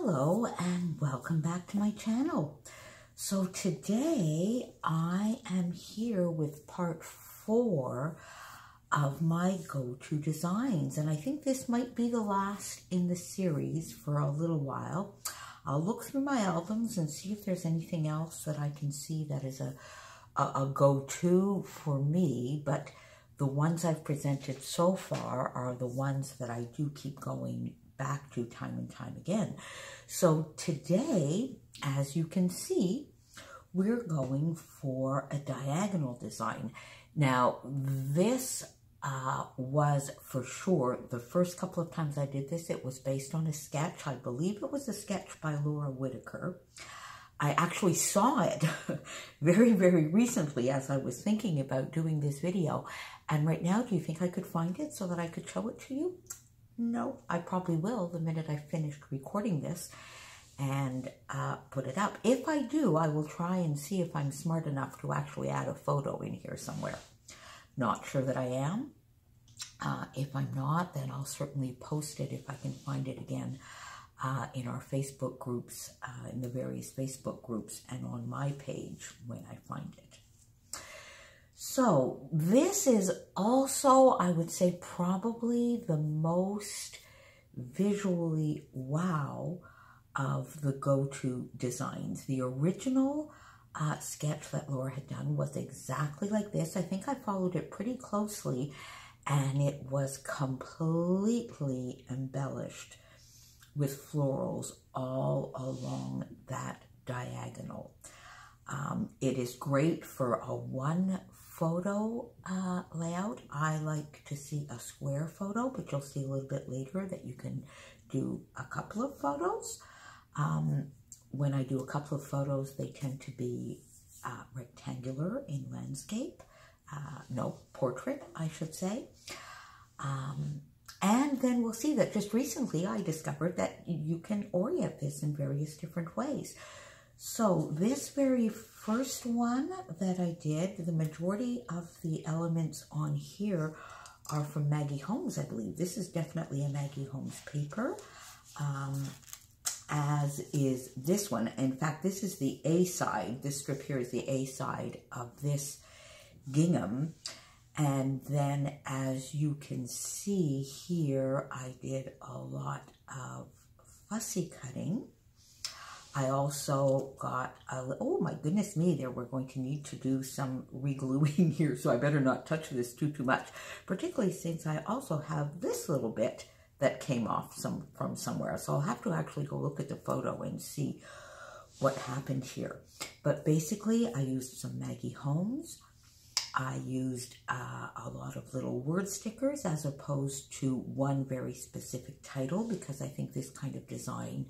Hello and welcome back to my channel. So today I am here with part 4 of my go-to designs, and I think this might be the last in the series for a little while. I'll look through my albums and see if there's anything else that I can see that is a go-to for me, but the ones I've presented so far are the ones that I do keep going back to time and time again. So today, as you can see, we're going for a diagonal design. Now, this was for sure, the first couple of times I did this, it was based on a sketch. I believe it was a sketch by Laura Whitaker. I actually saw it very, very recently as I was thinking about doing this video. And right now, do you think I could find it so that I could show it to you? No, I probably will the minute I finished recording this and put it up. If I do, I will try and see if I'm smart enough to actually add a photo in here somewhere. Not sure that I am. If I'm not, then I'll certainly post it if I can find it again in our Facebook groups, in the various Facebook groups, and on my page when I find it. So this is also, I would say, probably the most visually wow of the go-to designs. The original sketch that Laura had done was exactly like this. I think I followed it pretty closely, and it was completely embellished with florals all along that diagonal. It is great for a one photo layout. I like to see a square photo, but you'll see a little bit later that you can do a couple of photos. When I do a couple of photos, they tend to be rectangular in landscape. No, portrait, I should say. And then we'll see that just recently I discovered that you can orient this in various different ways. So this very first one that I did, the majority of the elements on here are from Maggie Holmes, I believe. This is definitely a Maggie Holmes paper, as is this one. In fact, this is the A side. This strip here is the A side of this gingham. And then, as you can see here, I did a lot of fussy cutting. I also got, oh my goodness me, there we're going to need to do some re-gluing here, so I better not touch this too much, particularly since I also have this little bit that came off from somewhere. So I'll have to actually go look at the photo and see what happened here. But basically, I used some Maggie Holmes. I used a lot of little word stickers as opposed to one very specific title, because I think this kind of design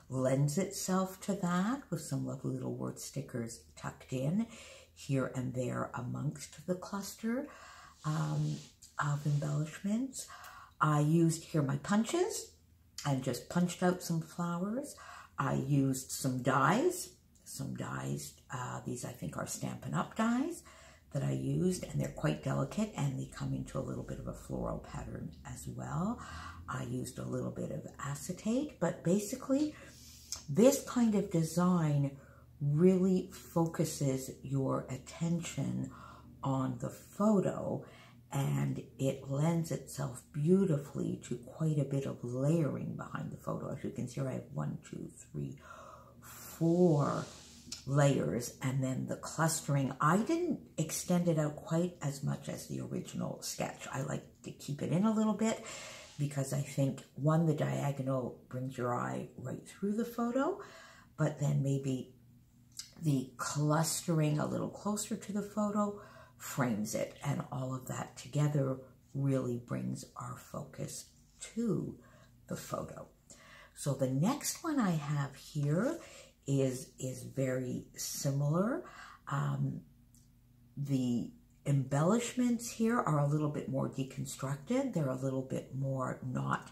lends itself to that, with some lovely little word stickers tucked in here and there amongst the cluster of embellishments. I used here my punches and just punched out some flowers. I used some dies. These I think are Stampin' Up! Dies that I used, and they're quite delicate, and they come into a little bit of a floral pattern as well. I used a little bit of acetate, but basically this kind of design really focuses your attention on the photo, and it lends itself beautifully to quite a bit of layering behind the photo. As you can see here, I have 1, 2, 3, 4 layers, and then the clustering. I didn't extend it out quite as much as the original sketch. I like to keep it in a little bit because I think, one, the diagonal brings your eye right through the photo, but then maybe the clustering a little closer to the photo frames it, and all of that together really brings our focus to the photo. So the next one I have here is very similar. The embellishments here are a little bit more deconstructed. They're a little bit more not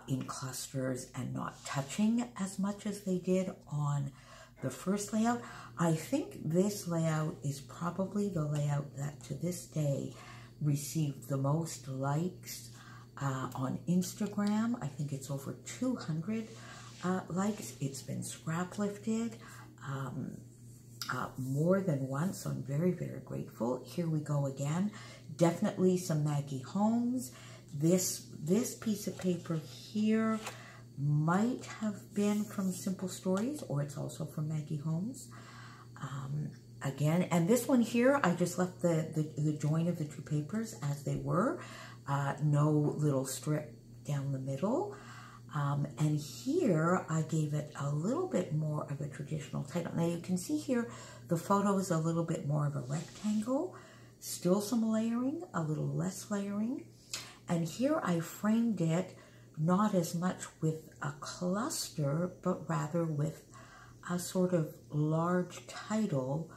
in clusters and not touching as much as they did on the first layout. I think this layout is probably the layout that to this day received the most likes on Instagram. I think it's over 200 likes. It's been scrap lifted more than once, so I'm very, very grateful. Here we go again. Definitely some Maggie Holmes. This piece of paper here might have been from Simple Stories, or it's also from Maggie Holmes. Again, and this one here, I just left the join of the two papers as they were. No little strip down the middle. And here, I gave it a little bit more of a traditional title. Now, you can see here, the photo is a little bit more of a rectangle. Still some layering, a little less layering. And here, I framed it not as much with a cluster, but rather with a sort of large title,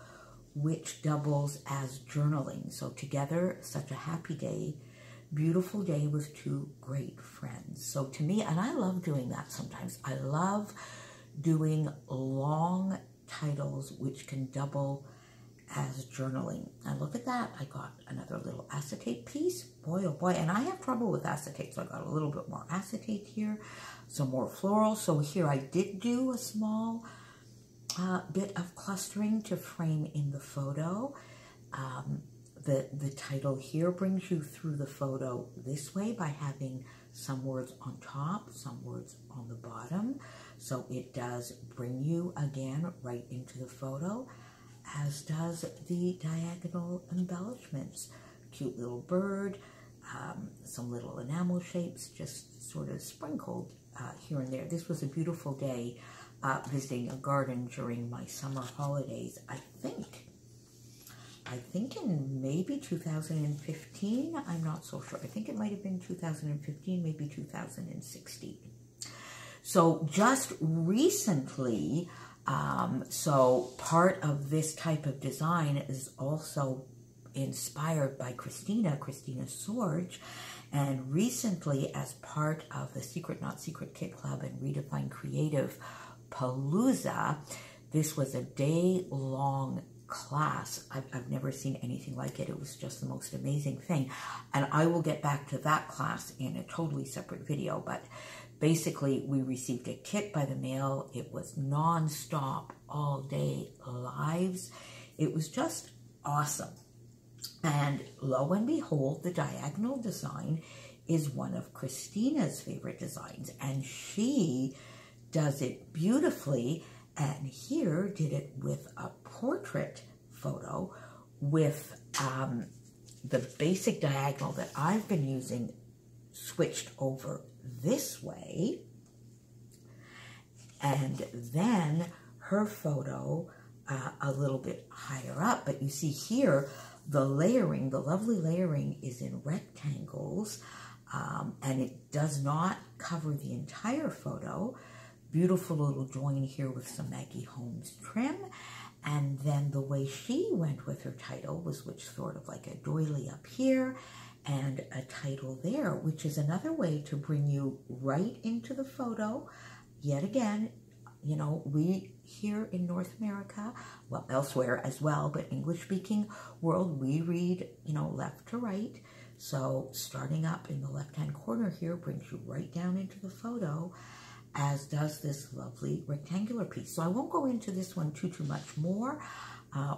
which doubles as journaling. So together, such a happy day, beautiful day with two great friends. So to me, and I love doing that sometimes, I love doing long titles which can double as journaling. And look at that, I got another little acetate piece. Boy, oh boy, and I have trouble with acetate, so I got a little bit more acetate here, some more floral. So here I did do a small bit of clustering to frame in the photo. The title here brings you through the photo this way by having some words on top, some words on the bottom. So it does bring you again right into the photo, as does the diagonal embellishments. Cute little bird, some little enamel shapes just sort of sprinkled here and there. This was a beautiful day visiting a garden during my summer holidays, I think in maybe 2015, I'm not so sure. I think it might have been 2015, maybe 2016. So just recently, so part of this type of design is also inspired by Khristina Sorge. And recently, as part of the Secret Not Secret Kit Club and Redefine Creative Palooza, this was a day-long class. I've never seen anything like it. It was just the most amazing thing. And I will get back to that class in a totally separate video. But basically, we received a kit by the mail. It was non-stop, all-day lives. It was just awesome. And lo and behold, the diagonal design is one of Christina's favorite designs. And she does it beautifully. And here did it with a portrait photo with the basic diagonal that I've been using switched over this way. And then her photo a little bit higher up. But you see here, the layering, the lovely layering is in rectangles. And it does not cover the entire photo. Beautiful little join here with some Maggie Holmes trim. And then the way she went with her title was sort of like a doily up here and a title there, which is another way to bring you right into the photo. Yet again, you know, we here in North America, well, elsewhere as well, but English-speaking world, we read, you know, left to right. So starting up in the left-hand corner here brings you right down into the photo, as does this lovely rectangular piece. So I won't go into this one too much more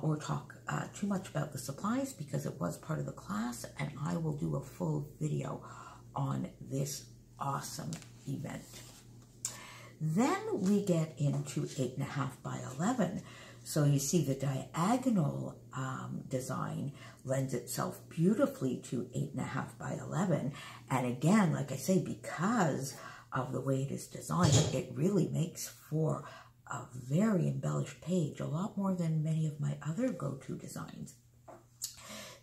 or talk too much about the supplies because it was part of the class, and I will do a full video on this awesome event. Then we get into 8.5 by 11. So you see the diagonal design lends itself beautifully to 8.5 by 11. And again, like I say, because of the way it is designed, it really makes for a very embellished page, a lot more than many of my other go-to designs.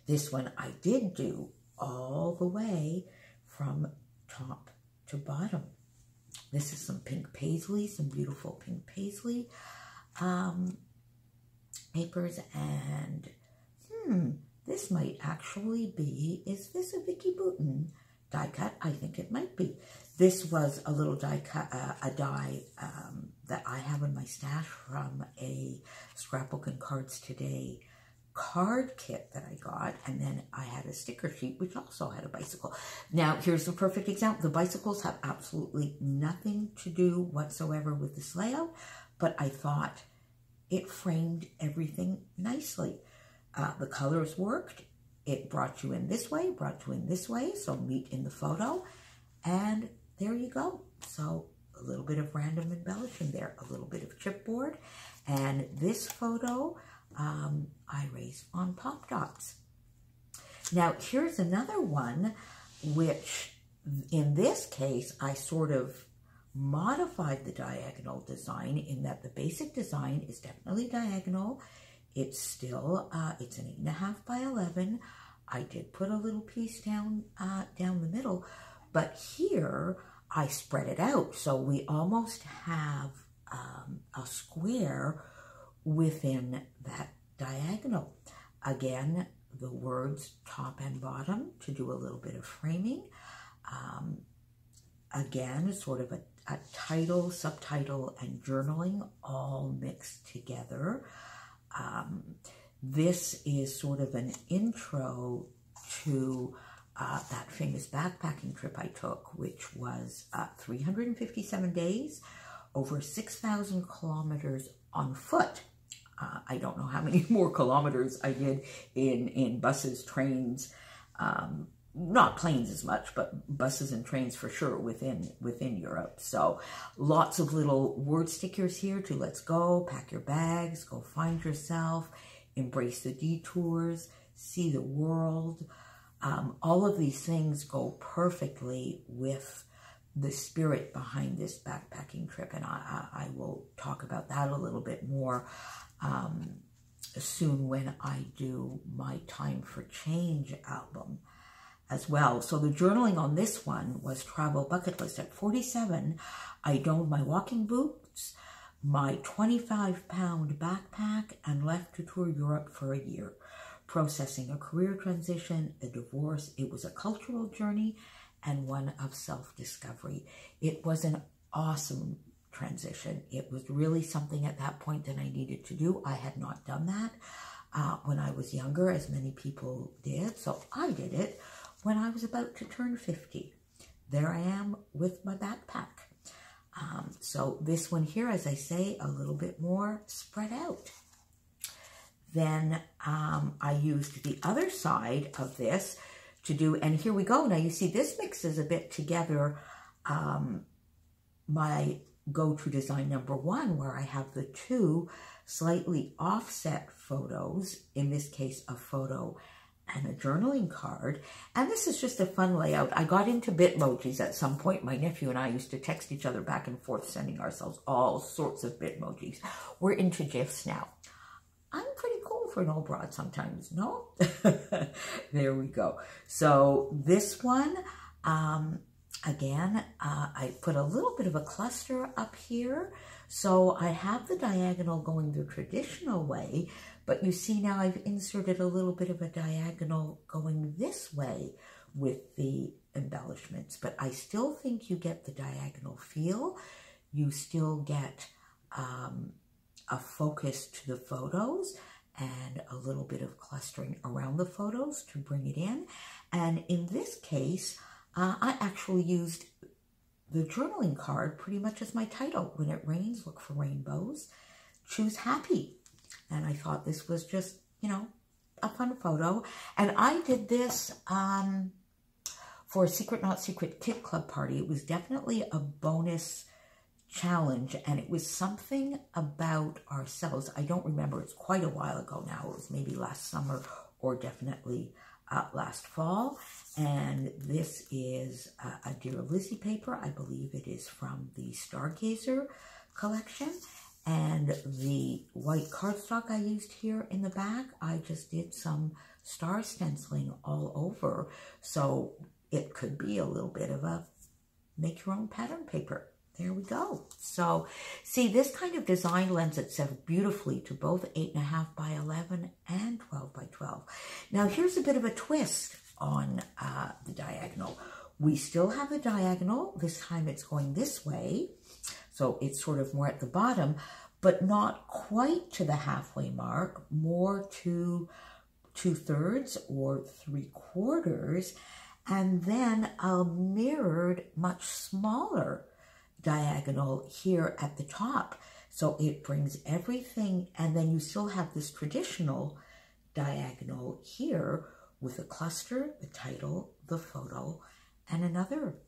This one I did do all the way from top to bottom. This is some pink paisley, some beautiful pink paisley papers, and this might actually be, is this a Vicky Boutin die cut? I think it might be. This was a little die cut, a die that I have in my stash from a Scrapbook and Cards Today card kit that I got, and then I had a sticker sheet which also had a bicycle. Now here's the perfect example. The bicycles have absolutely nothing to do whatsoever with this layout, but I thought it framed everything nicely. The colors worked. It brought you in this way, brought you in this way, so meet in the photo, and there you go. So a little bit of random embellishing there, a little bit of chipboard, and this photo I raised on Pop Dots. Now here's another one, which in this case I sort of modified the diagonal design in that the basic design is definitely diagonal. It's still, it's an 8.5 by 11. I did put a little piece down the middle, but here I spread it out. So we almost have a square within that diagonal. Again, the words top and bottom to do a little bit of framing. Again, sort of a title, subtitle, and journaling all mixed together. This is sort of an intro to that famous backpacking trip I took, which was 357 days, over 6,000 kilometers on foot. I don't know how many more kilometers I did in buses, trains, not planes as much, but buses and trains for sure within Europe. So lots of little word stickers here to let's go, pack your bags, go find yourself, embrace the detours, see the world. All of these things go perfectly with the spirit behind this backpacking trip, and I will talk about that a little bit more soon when I do my Time for Change album as well. So the journaling on this one was travel bucket list. At 47, I donned my walking boots, my 25-pound backpack, and left to tour Europe for a year, processing a career transition, a divorce. It was a cultural journey and one of self-discovery. It was an awesome transition. It was really something at that point that I needed to do. I had not done that when I was younger, as many people did. So I did it when I was about to turn 50. There I am with my backpack. So this one here, as I say, a little bit more spread out. Then I used the other side of this to do, and here we go. Now you see this mixes a bit together my go-to design number one, where I have the two slightly offset photos, in this case a photo and a journaling card. And this is just a fun layout. I got into Bitmojis at some point. My nephew and I used to text each other back and forth, sending ourselves all sorts of Bitmojis. We're into GIFs now. I'm pretty cool for an old broad sometimes, no? There we go. So this one, again, I put a little bit of a cluster up here. So I have the diagonal going the traditional way, but you see now I've inserted a little bit of a diagonal going this way with the embellishments, but I still think you get the diagonal feel. You still get a focus to the photos and a little bit of clustering around the photos to bring it in. And in this case, I actually used the journaling card pretty much as my title. When it rains, look for rainbows, choose happy. And I thought this was just, you know, a fun photo. And I did this for a Secret Not Secret Kit Club party. It was definitely a bonus challenge, and it was something about ourselves. I don't remember. It's quite a while ago now. It was maybe last summer or definitely last fall. And this is a Dear Lizzie paper. I believe it is from the Stargazer collection. And the white cardstock I used here in the back, I just did some star stenciling all over. So it could be a little bit of a make your own pattern paper. There we go. So see, this kind of design lends itself beautifully to both 8.5 by 11 and 12 by 12. Now here's a bit of a twist on the diagonal. We still have a diagonal. This time it's going this way. So it's sort of more at the bottom, but not quite to the halfway mark, more to 2/3 or 3/4, and then a mirrored, much smaller diagonal here at the top. So it brings everything, and then you still have this traditional diagonal here with a cluster, the title, the photo, and another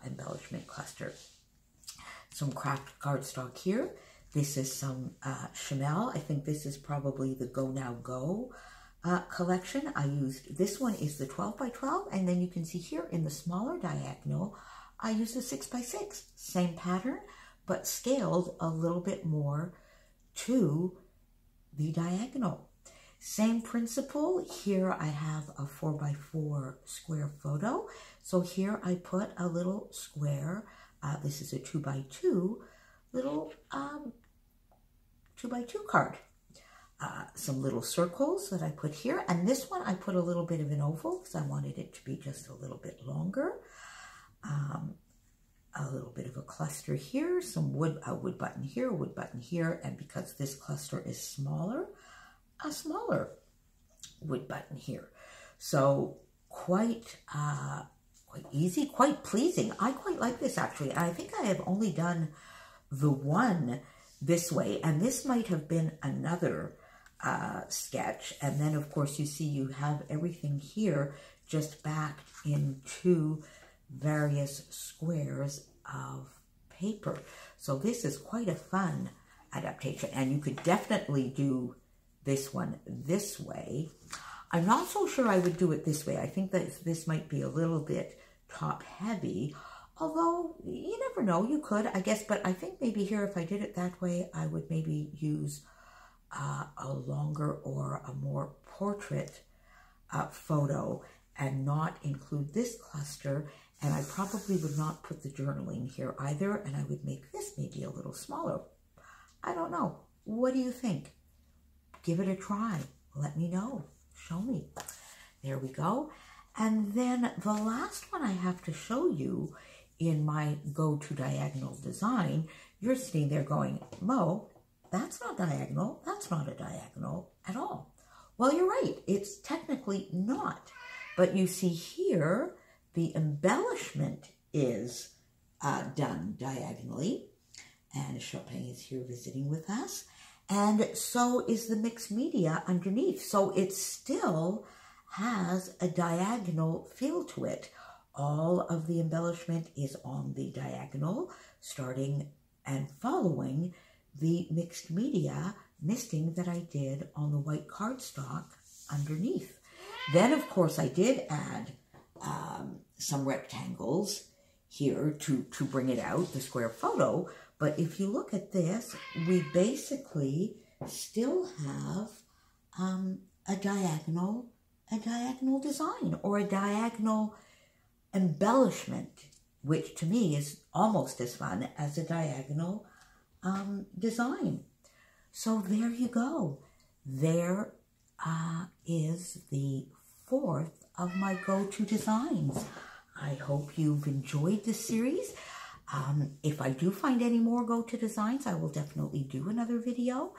embellishment cluster. Some craft cardstock here. This is some Chanel. I think this is probably the Go Now Go collection. I used, this one is the 12 by 12, and then you can see here in the smaller diagonal, I used a 6 by 6. Same pattern, but scaled a little bit more to the diagonal. Same principle. Here I have a 4 by 4 square photo. So here I put a little square. This is a 2 by 2 little 2 by 2 card. Some little circles that I put here. And this one I put a little bit of an oval because I wanted it to be just a little bit longer. A little bit of a cluster here, some wood, a wood button here, a wood button here, and because this cluster is smaller, a smaller wood button here. So quite easy, quite pleasing. I quite like this actually. I think I have only done the one this way, and this might have been another sketch. And then of course you see you have everything here just backed into various squares of paper. So this is quite a fun adaptation, and you could definitely do this one this way. I'm not so sure I would do it this way. I think that this might be a little bit top heavy, although you never know, you could, I guess. But I think maybe here, if I did it that way, I would maybe use a longer or a more portrait photo and not include this cluster. And I probably would not put the journaling here either, and I would make this maybe a little smaller. I don't know. What do you think? Give it a try. Let me know. Show me. There we go. And then the last one I have to show you in my go-to diagonal design, you're sitting there going, Mo, that's not diagonal. That's not a diagonal at all. Well, you're right. It's technically not. But you see here, the embellishment is done diagonally, and Chopin is here visiting with us, and so is the mixed media underneath. So it still has a diagonal feel to it. All of the embellishment is on the diagonal, starting and following the mixed media misting that I did on the white cardstock underneath. Then, of course, I did add some rectangles here to bring it out, the square photo. But if you look at this, we basically still have a diagonal design or a diagonal embellishment, which to me is almost as fun as a diagonal design. So there you go. There is the fourth of my go-to designs. I hope you've enjoyed this series. If I do find any more go-to designs, I will definitely do another video.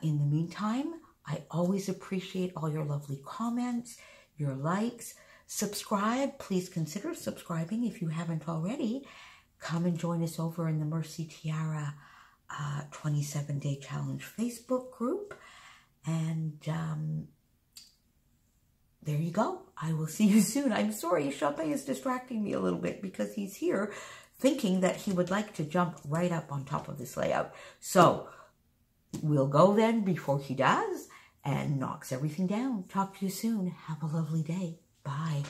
In the meantime, I always appreciate all your lovely comments, your likes. Subscribe. Please consider subscribing if you haven't already. Come and join us over in the Mercy Tiara 27-Day Challenge Facebook group. And there you go. I will see you soon. I'm sorry, Chopin is distracting me a little bit because he's here thinking that he would like to jump right up on top of this layout. So we'll go then before he does and knocks everything down. Talk to you soon. Have a lovely day. Bye.